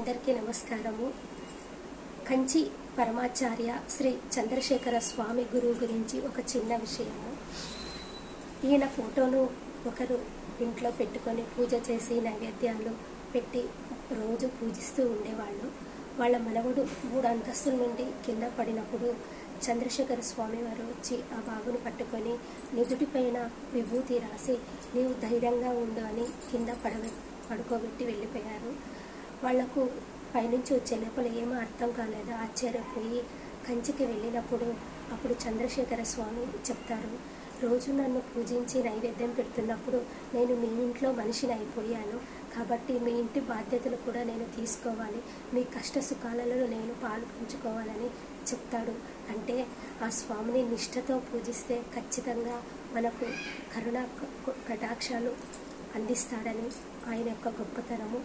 అందరికీ నమస్కారము. కంచి పరమాచార్య శ్రీ చంద్రశేఖర స్వామి గురువు గురించి ఒక చిన్న విషయము. ఈయన ఫోటోను ఒకరు ఇంట్లో పెట్టుకొని పూజ చేసి నైవేద్యాలు పెట్టి రోజు పూజిస్తూ ఉండేవాళ్ళు. వాళ్ళ మనవడు 3 అంతస్తుల నుండి కింద పడినప్పుడు చంద్రశేఖర స్వామి వారు వచ్చి ఆ బాబును పట్టుకొని నుదుటిపైన విభూతి రాసి నీవు ధైర్యంగా ఉండు అని కింద పడుకోబెట్టి వెళ్ళిపోయారు. వాళ్లకు పైనుంచి వచ్చే లోపల ఏమో అర్థం కాలేదు. ఆశ్చర్యపోయి కంచికి వెళ్ళినప్పుడు అప్పుడు చంద్రశేఖర స్వామి చెప్తారు, రోజు నన్ను పూజించి నైవేద్యం పెడుతున్నప్పుడు నేను మీ ఇంట్లో మనిషిని అయిపోయాను, కాబట్టి మీ ఇంటి బాధ్యతలు కూడా నేను తీసుకోవాలి, మీ కష్ట సుఖాలలో నేను పాలు పంచుకోవాలని చెప్తాడు. అంటే ఆ స్వామిని నిష్ఠతో పూజిస్తే ఖచ్చితంగా మనకు కరుణ కటాక్షాలు అందిస్తాడని ఆయన యొక్క గొప్పతనము.